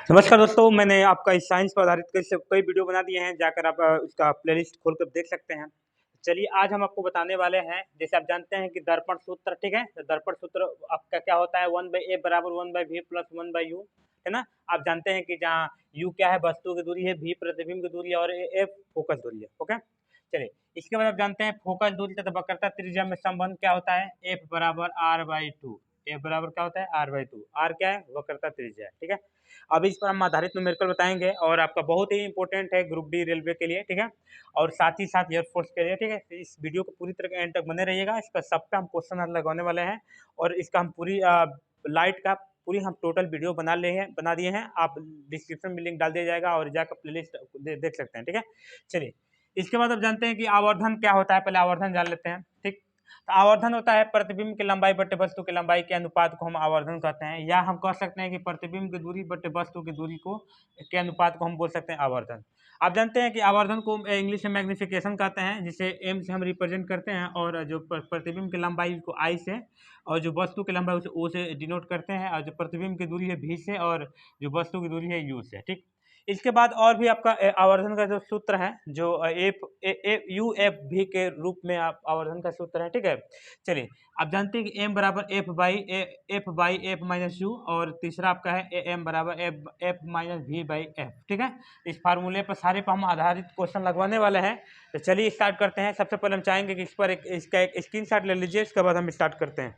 नमस्कार दोस्तों, मैंने आपका इस साइंस पर आधारित कई वीडियो बना दिए हैं, जाकर आप उसका प्लेलिस्ट खोलकर देख सकते हैं। चलिए आज हम आपको बताने वाले हैं, जैसे आप जानते हैं कि दर्पण सूत्र, ठीक है? तो दर्पण सूत्र आपका क्या होता है, 1/a बराबर 1/v प्लस 1/u, है ना? आप जानते हैं कि जहाँ u क्या है, वस्तु की दूरी है, v प्रतिबिंब की दूरी है और f फोकस दूरी है। ओके, चलिए इसके बाद आप जानते हैं फोकस दूरी तथा वक्रता त्रिज्या में संबंध क्या होता है, f बराबर r/2। f बराबर क्या होता है, r/2। r क्या है, वक्रता त्रिज्या है, ठीक है? अब इस पर हम आधारित न्यूमेरिकल बताएंगे और आपका बहुत ही इंपॉर्टेंट है ग्रुप डी रेलवे के लिए, ठीक है? और साथ ही साथ एयरफोर्स के लिए, ठीक है? तो इस वीडियो को पूरी तरह एंड तक बने रहिएगा। इस पर सब पे हम क्वेश्चन लगवाने वाले हैं और इसका हम पूरी लाइट का पूरी हम टोटल वीडियो बना दिए हैं। आप डिस्क्रिप्शन में लिंक डाल दिया जाएगा और जाकर प्लेलिस्ट देख सकते हैं, ठीक है? चलिए इसके बाद अब जानते हैं कि आवर्धन क्या होता है। पहले आवर्धन जान लेते हैं, ठीक? तो आवर्धन होता है प्रतिबिंब की लंबाई बटे वस्तु की लंबाई के अनुपात को हम आवर्धन कहते हैं, या हम कह सकते हैं कि प्रतिबिंब की दूरी बटे वस्तु की दूरी को के अनुपात को हम बोल सकते हैं आवर्धन। आप जानते हैं कि आवर्धन को इंग्लिश में मैग्निफिकेशन कहते हैं, जिसे एम से हम रिप्रेजेंट करते हैं, और जो प्रतिबिंब की लंबाई को आई से, और जो वस्तु की लंबाई उसे ओ से डिनोट करते हैं, और जो प्रतिबिंब की दूरी है भी से, और जो वस्तु की दूरी है यू से, ठीक? इसके बाद और भी आपका आवर्धन का जो सूत्र है, जो एफ यू एफ भी के रूप में आप आवर्धन का सूत्र है, ठीक है? चलिए आप जानते हैं कि एम बराबर F by F minus U, और तीसरा आपका है एम बराबर F minus V by F, ठीक है? इस फार्मूले पर सारे पर हम आधारित क्वेश्चन लगवाने वाले हैं। तो चलिए स्टार्ट करते हैं। सबसे पहले हम चाहेंगे कि इस पर इसका एक स्क्रीनशॉट ले लीजिए, इसके बाद हम स्टार्ट करते हैं।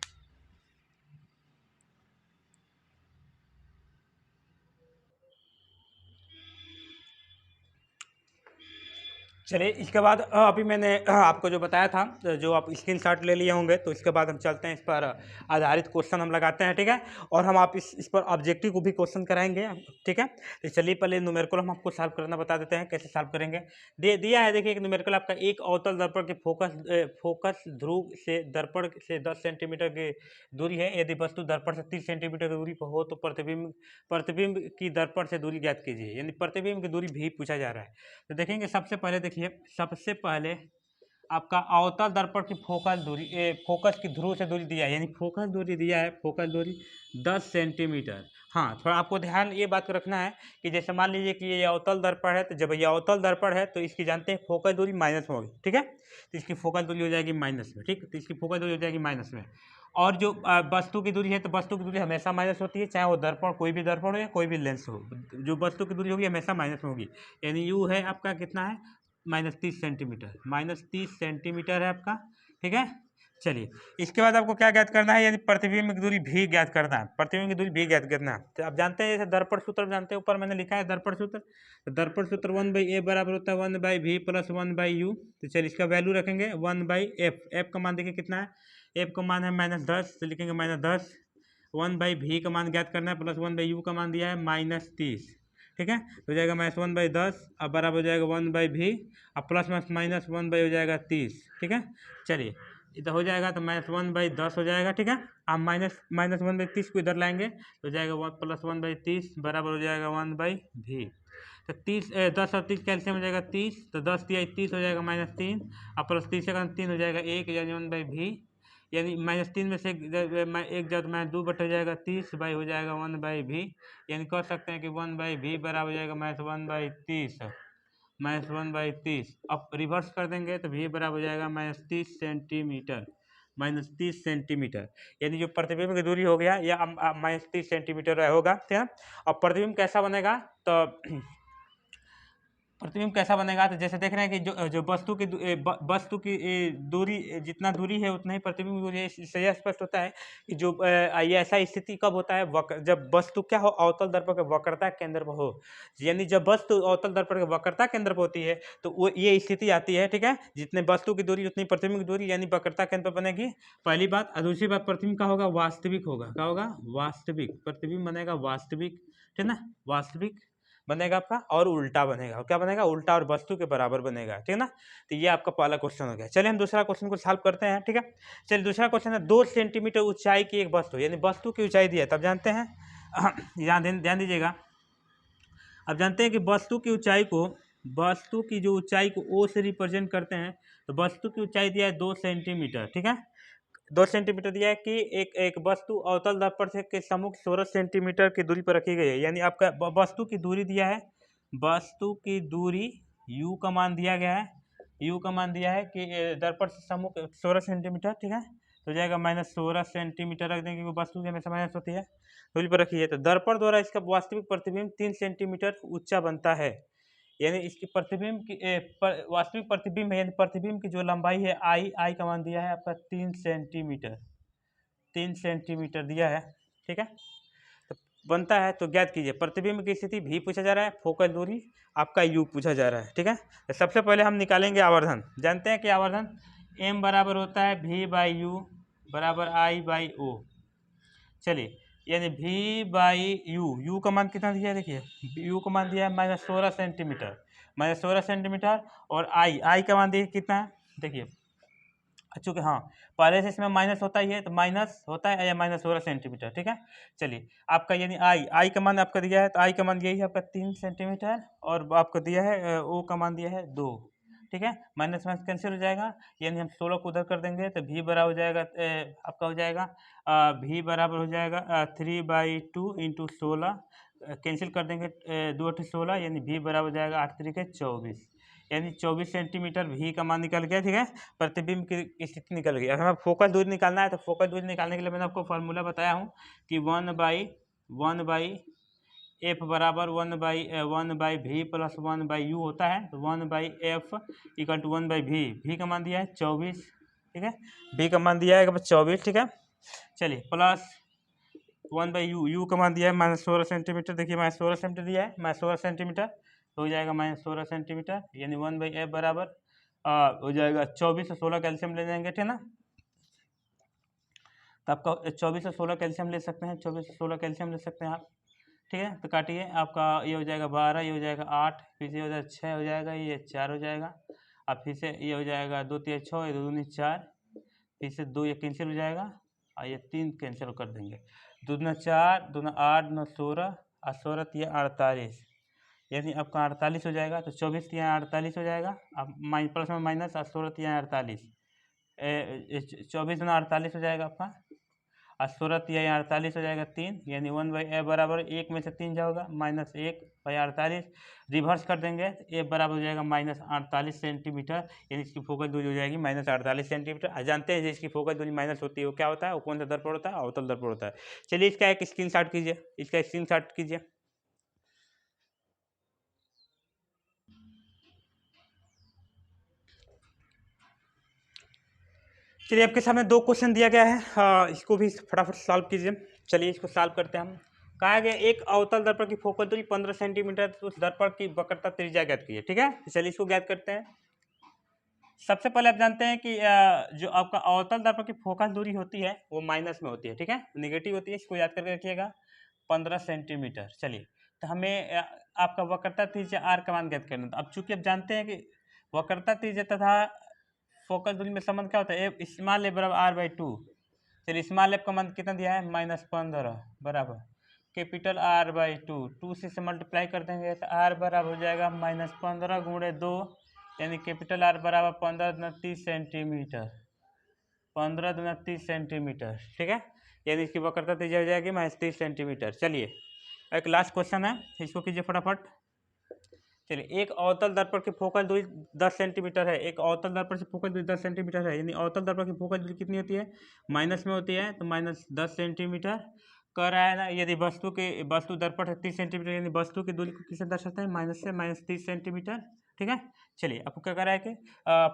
चलिए इसके बाद अभी मैंने आपको जो बताया था, जो आप स्क्रीनशॉट ले लिए होंगे, तो इसके बाद हम चलते हैं, इस पर आधारित क्वेश्चन हम लगाते हैं, ठीक है? और हम आप इस पर ऑब्जेक्टिव को भी क्वेश्चन कराएंगे, ठीक है? तो चलिए पहले न्यूमेरिकल हम आपको सॉल्व करना बता देते हैं, कैसे सॉल्व करेंगे। दिया है, देखिए एक न्यूमेरिकल आपका, एक अवतल दर्पण के फोकस ध्रुव से दर्पण से 10 सेंटीमीटर की दूरी है। यदि वस्तु दर्पण से 30 सेंटीमीटर की दूरी पर हो तो प्रतिबिंब की दर्पण से दूरी ज्ञात कीजिए, यानी प्रतिबिंब की दूरी भी पूछा जा रहा है। तो देखेंगे सबसे पहले, देखिए सबसे पहले आपका अवतल दर्पण की फोकस की ध्रुव से दूरी दिया है, यानी फोकस दूरी दिया है, फोकस दूरी 10 सेंटीमीटर। हाँ, थोड़ा आपको ध्यान ये बात को रखना है कि जैसे मान लीजिए कि ये अवतल दर्पण है, तो जब ये अवतल दर्पण है तो इसकी जानते हैं फोकस दूरी माइनस में होगी, ठीक है? तो इसकी फोकस दूरी हो जाएगी माइनस में, ठीक? तो इसकी फोकस दूरी हो जाएगी माइनस में। और जो वस्तु की दूरी है, तो वस्तु की दूरी हमेशा माइनस होती है, चाहे वो दर्पण कोई भी दर्पण हो या कोई भी लेंस हो। जो वस्तु की दूरी होगी हमेशा माइनस में होगी, यानी यू है आपका कितना है, -30 सेंटीमीटर, -30 सेंटीमीटर है आपका, ठीक है? चलिए इसके बाद आपको क्या ज्ञात करना है, यानी प्रतिबिंब की दूरी भी ज्ञात करना है, प्रतिबिंब की दूरी भी ज्ञात करना है। तो आप जानते हैं, जैसे दर्पण सूत्र जानते हैं, ऊपर मैंने लिखा है दर्पण सूत्र। तो दर्पण सूत्र 1/a बराबर होता है 1/v प्लस 1/u। तो चलिए इसका वैल्यू रखेंगे 1/f। एफ का मान देखिए कितना है, एफ का मान है -10, तो लिखेंगे -10। 1/v का मान ज्ञात करना है, प्लस 1/u का मान दिया है -30, ठीक है? हो जाएगा -1/10, अब बराबर हो जाएगा 1/v, अब प्लस माइनस 1 हो जाएगा 30, ठीक है? चलिए इधर हो जाएगा तो -1/10 हो जाएगा, ठीक है? अब माइनस 1/30 को इधर लाएंगे तो हो जाएगा प्लस 1/30 बराबर हो जाएगा 1/v। तो 10 और 30 कैल्सियम हो जाएगा 30, तो 10 या 30 हो जाएगा -3, अब प्लस 30 से 3 हो जाएगा 1, यानी 1/v, यानी -3 में से एक जब -2 बट हो जाएगा 30 बाई हो जाएगा 1/v, यानी कह सकते हैं कि 1/v बराबर हो जाएगा -1/30, -1/30। अब रिवर्स कर देंगे तो v बराबर हो जाएगा -30 सेंटीमीटर, -30 सेंटीमीटर, यानी जो प्रतिबिंब की दूरी हो गया या -30 सेंटीमीटर होगा, ठीक है? अब प्रतिबिंब कैसा बनेगा, तो प्रतिबिंब कैसा बनेगा, तो जैसे देख रहे हैं कि जो वस्तु की दूरी, जितना दूरी है उतना ही प्रतिबिंब की दूरी है। इससे यह स्पष्ट होता है कि जो ये ऐसा स्थिति कब होता है, जब वस्तु क्या हो, अवतल दर्पण के वक्रता केंद्र पर हो। यानी जब वस्तु अवतल दर्पण के वक्रता केंद्र पर होती है तो वो ये स्थिति आती है, ठीक है? जितने वस्तु की दूरी उतनी प्रतिबिंब की दूरी, यानी वक्रता केंद्र पर बनेगी, पहली बात। और दूसरी बात, प्रतिबिंब का होगा वास्तविक होगा, क्या होगा, वास्तविक। प्रतिबिंब बनेगा वास्तविक, ठीक है ना, वास्तविक बनेगा आपका, और उल्टा बनेगा, क्या बनेगा, उल्टा और वस्तु के बराबर बनेगा, ठीक है ना? तो ये आपका पहला क्वेश्चन हो गया। चलिए हम दूसरा क्वेश्चन को सॉल्व करते हैं, ठीक है? चलिए दूसरा क्वेश्चन है, 2 सेंटीमीटर ऊंचाई की एक वस्तु, यानी वस्तु की ऊंचाई दी है, तब जानते हैं ध्यान दीजिएगा। अब जानते हैं कि वस्तु की जो ऊंचाई को ओ से रिप्रेजेंट करते हैं, तो वस्तु की ऊंचाई दिया है 2 सेंटीमीटर, ठीक है? 2 सेंटीमीटर दिया है कि एक एक वस्तु अवतल दर्पण से के सम्मुख 16 सेंटीमीटर की दूरी पर रखी गई है। यानी आपका वस्तु की दूरी दिया है, वस्तु की दूरी u का मान दिया गया है, u का मान दिया है कि दर्पण से सम्मुख 16 सेंटीमीटर, ठीक है। तो जाएगा -16 सेंटीमीटर रख देंगे, क्योंकि वस्तु हमेशा माइनस होती है, दूरी पर रखी है। तो दर्पण द्वारा इसका वास्तविक प्रतिबिंब 3 सेंटीमीटर ऊंचा बनता है। यानी इसकी प्रतिबिंब की वास्तविक प्रतिबिंब है, यानी प्रतिबिंब की जो लंबाई है आई का मान दिया है आपका 3 सेंटीमीटर, 3 सेंटीमीटर दिया है, ठीक है। तो बनता है, तो ज्ञात कीजिए प्रतिबिंब की स्थिति भी पूछा जा रहा है, फोकल दूरी आपका यू पूछा जा रहा है, ठीक है। तो सबसे पहले हम निकालेंगे आवर्धन। जानते हैं कि आवर्धन m बराबर होता है v/u बराबर I/o। चलिए, यानी v/u का मान कितना दिया है, देखिए u का मान दिया है -16 सेंटीमीटर, -16 सेंटीमीटर, और आई का मान देखिए कितना है, देखिए चूँकि हाँ पहले से इसमें माइनस होता ही है, तो माइनस होता है या -16 सेंटीमीटर, ठीक है। चलिए, आपका यानी आई का मान आपका दिया है, तो आई का मान यही है आपका 3 सेंटीमीटर, और आपको दिया है ओ का मान दिया है 2, ठीक है। माइनस माइनस कैंसिल हो जाएगा, यानी हम 16 को उधर कर देंगे, तो v बराबर हो जाएगा आपका हो जाएगा v बराबर हो जाएगा 3/2 इंटू 16, कैंसिल कर देंगे 2 8 16, यानी v बराबर हो जाएगा 8 3 के 24, यानी 24 सेंटीमीटर v का मान निकल गया, ठीक है। प्रतिबिंब की स्थिति निकल गई। अगर हमें फोकल दूरी निकालना है, तो फोकल दूरी निकालने के लिए मैंने आपको फार्मूला बताया हूँ कि 1/f बराबर 1/v प्लस 1/u होता है। तो 1/f equal to 1/v, v का मान दिया है 24, ठीक है, v का मान दिया है 24, ठीक है। चलिए, प्लस 1/u, u का मान दिया है -16 सेंटीमीटर, देखिए -16 सेंटीमीटर दिया है, -16 सेंटीमीटर, तो हो जाएगा -16 सेंटीमीटर, यानी 1/f बराबर हो जाएगा 24 और 16 कैल्शियम ले जाएंगे, ठीक है ना। तो आपका 24 और 16 कैल्शियम ले सकते हैं, 24 और 16 कैल्शियम ले सकते हैं आप, ठीक है। तो काटिए, आपका ये हो जाएगा 12, ये हो जाएगा 8, फिर से ये हो जाएगा 6 हो जाएगा, ये 4 हो जाएगा, अब फिर से ये हो जाएगा 2 3 6, ये 2 दूनी 4, फिर से 2 ये कैंसिल हो जाएगा, और ये 3 कैंसिल कर देंगे, 2 दूना 4, 2 दूना 8, 9 16, और 16 3 48, यानी आपका 48 हो जाएगा। तो 24 3 48 हो जाएगा, अब प्लस में माइनस, और 16 3 48, 24 दूना 48 हो जाएगा आपका, और 16 3 48 हो जाएगा 3, यानी 1/f बराबर 1 में से 3 जाएगा -1/48, रिवर्स कर देंगे तो f बराबर हो जाएगा -48 सेंटीमीटर, यानी इसकी फोकल दूरी हो जाएगी -48 सेंटीमीटर। जानते हैं जिसकी फोकल दूरी माइनस होती है वो क्या होता है, वो कौन सा दर्पण होता है, अवतल दर्पण होता है। चलिए, इसका एक स्क्रीनशॉट कीजिए, इसका स्क्रीनशॉट कीजिए। चलिए, आपके सामने 2 क्वेश्चन दिया गया है, इसको भी फटाफट सॉल्व कीजिए। चलिए, इसको सॉल्व करते हैं हम। कहा गया एक अवतल दर्पण की फोकल दूरी 15 सेंटीमीटर, तो उस दर्पण की वक्रता त्रिज्या ज्ञात कीजिए, ठीक है। तो चलिए, इसको ज्ञात करते हैं। सबसे पहले आप जानते हैं कि जो आपका अवतल दर्पण की फोकल दूरी होती है वो माइनस में होती है, ठीक है, नेगेटिव होती है, इसको याद करके रखिएगा, 15 सेंटीमीटर। चलिए, तो हमें आपका वक्रता त्रिज्या आर का मान ज्ञात करना था। अब चूंकि आप जानते हैं कि वक्रता त्रिज्या तथा फोकल दूरी में संबंध क्या होता है, स्मॉल एफ बराबर r/2। चलिए, स्मॉल एफ का मान कितना दिया है -15 बराबर कैपिटल R/2, 2 से मल्टीप्लाई कर देंगे तो r बराबर हो जाएगा -15 गुणे 2, यानी कैपिटल R बराबर 15 दूना 30 सेंटीमीटर, 15 दूना 30 सेंटीमीटर, ठीक है। यानी इसकी वक्रता त्रिज्या हो जाएगी -30 सेंटीमीटर। चलिए, एक लास्ट क्वेश्चन है, इसको कीजिए फटाफट। चलिए, एक अवतल दर्पण की फोकल दूरी 10 सेंटीमीटर है, एक अवतल दर्पण से फोकल दूरी 10 सेंटीमीटर है, यानी अवतल दर्पण की फोकल दूरी कितनी होती है, माइनस में होती है, तो -10 सेंटीमीटर कह रहा है ना। यदि वस्तु दर्पण है 30 सेंटीमीटर, यानी वस्तु की दूरी को किससे दर्शाते हैं, माइनस से, -30 सेंटीमीटर, ठीक है। चलिए, आपको क्या कह रहा है कि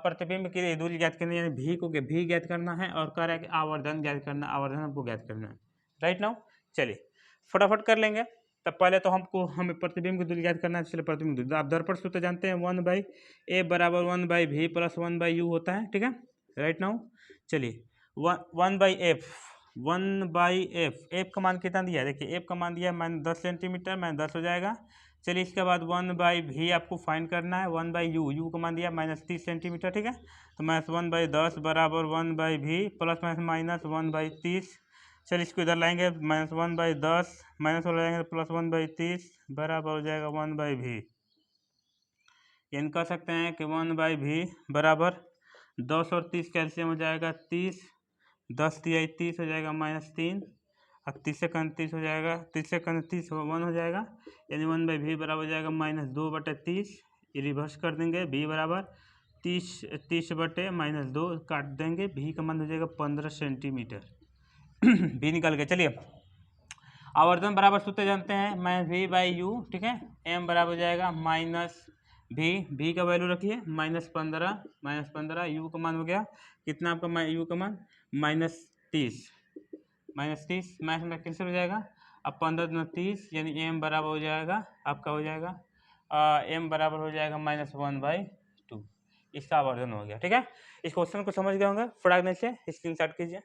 प्रतिबिंब की दूरी ज्ञात करनी है, यानी भी ज्ञात करना है, और कह रहा है कि आवर्धन ज्ञात करना, आवर्धन हमको ज्ञात करना है, राइट नाउ। चलिए, फटाफट कर लेंगे। तब पहले तो हमें प्रतिबिंब की दूरी ज्ञात करना है। चलिए, प्रतिबिंब दूरी आप दर्पण सूत्र जानते हैं, 1/a बराबर 1/v प्लस 1/u होता है, ठीक है, राइट नाउ। चलिए, 1/f एफ का मान कितना दिया है, देखिए एफ का मान दिया है -10 सेंटीमीटर, -10 हो जाएगा। चलिए, इसके बाद 1/v आपको फाइंड करना है, 1/u, u का मान दिया है -30 सेंटीमीटर, ठीक है। तो -1/10 बराबर 1/v प्लस माइनस 1/30। चलिए, इसको इधर लाएंगे, -1/10 माइनस हो जाएंगे तो +1/30 बराबर हो जाएगा 1/v। यानी कह सकते हैं कि 1/v बराबर 10 और 30 कैल्शियम हो जाएगा 30, 10 तिया 30 हो जाएगा -3, अब 30 से 30 हो जाएगा, 30 से 30 1 हो जाएगा, यानी 1/v बराबर हो जाएगा -2/30। ये रिवर्स कर देंगे, v बराबर 30/-2 काट देंगे, v का मान हो जाएगा 15 सेंटीमीटर। v निकल गया। चलिए आवर्धन बराबर सूत्र जानते हैं, -v/u, ठीक है। m बराबर हो जाएगा -v का वैल्यू रखिए -15, u का मान हो गया कितना आपका, u का मान -30, मैथ में कैंसिल हो जाएगा। अब 15 दूना 30, यानी m बराबर हो जाएगा आपका, हो जाएगा m बराबर हो जाएगा -1/2। इसका आवर्धन हो गया, ठीक है। इस क्वेश्चन को समझ गए होंगे, फटाक से स्क्रीनशॉट कीजिए।